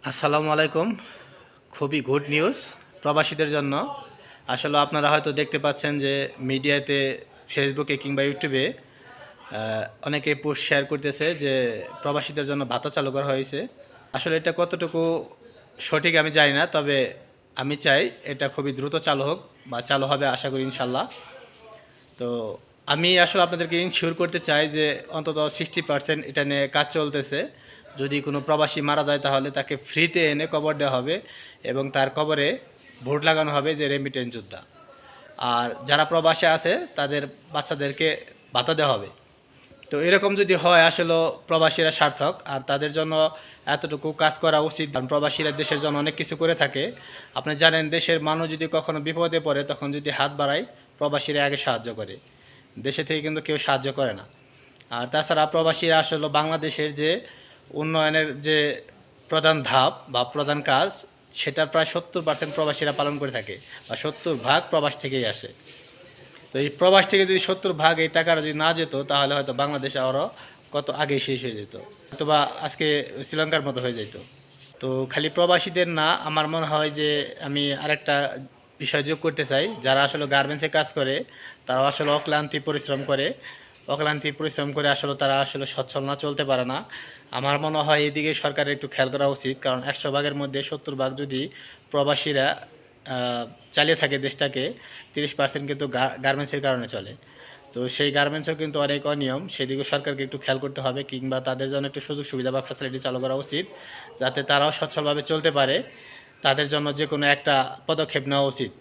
আসসালামু আলাইকুম। খুবই গুড নিউজ প্রবাসীদের জন্য। আসলে আপনারা হয়তো দেখতে পাচ্ছেন যে মিডিয়াতে, ফেসবুকে কিংবা ইউটিউবে অনেকে পোস্ট শেয়ার করতেছে যে প্রবাসীদের জন্য ভাতা চালু করা হয়েছে। আসলে এটা কতটুকু সঠিক আমি জানি না, তবে আমি চাই এটা খুবই দ্রুত চালু হোক বা চালু হবে আশা করি ইনশাল্লাহ। তো আমি আসলে আপনাদেরকে ইনশিওর করতে চাই যে অন্তত 60% এটা নিয়ে কাজ চলতেছে। যদি কোনো প্রবাসী মারা যায় তাহলে তাকে ফ্রিতে এনে কবর দেওয়া হবে এবং তার কবরে ভোট লাগানো হবে যে রেমিটেন্স যোদ্ধা। আর যারা প্রবাসে আছে তাদের বাচ্চাদেরকে ভাতা দেওয়া হবে। তো এরকম যদি হয় আসলে প্রবাসীরা সার্থক, আর তাদের জন্য এতটুকু কাজ করা উচিত। কারণ প্রবাসীরা দেশের জন্য অনেক কিছু করে থাকে। আপনি জানেন, দেশের মানুষ যদি কখনো বিপদে পড়ে তখন যদি হাত বাড়ায়, প্রবাসীরা আগে সাহায্য করে, দেশে থেকে কিন্তু কেউ সাহায্য করে না। আর তাছাড়া প্রবাসীরা আসলে বাংলাদেশের যে উন্নয়নের যে প্রধান ধাপ বা প্রধান কাজ, সেটার প্রায় 70% প্রবাসীরা পালন করে থাকে, বা 70% প্রবাস থেকেই আসে। তো এই প্রবাস থেকে যদি 70% এই টাকাটা যদি না যেত তাহলে হয়তো বাংলাদেশ আরও কত আগেই শেষ হয়ে যেত, অথবা আজকে শ্রীলঙ্কার মতো হয়ে যেত। তো খালি প্রবাসীদের না, আমার মনে হয় যে আমি আরেকটা বিষয় যোগ করতে চাই। যারা আসলে গার্মেন্টসে কাজ করে তারা আসলে অক্লান্তি পরিশ্রম করে আসলে তারা আসলে সচ্ছল না, চলতে পারে না। আমার মনে হয় এদিকে সরকারের একটু খেয়াল করা উচিত। কারণ 100 ভাগের মধ্যে 70 ভাগ যদি প্রবাসীরা চালিয়ে থাকে দেশটাকে, 30% কিন্তু গার্মেন্টসের কারণে চলে। তো সেই গার্মেন্টসও কিন্তু অনেক অনিয়ম, সেদিকেও সরকারকে একটু খেয়াল করতে হবে, কিংবা তাদের জন্য একটু সুযোগ সুবিধা বা ফ্যাসিলিটি চালু করা উচিত, যাতে তারাও সচ্ছলভাবে চলতে পারে। তাদের জন্য যে কোনো একটা পদক্ষেপ নেওয়া উচিত।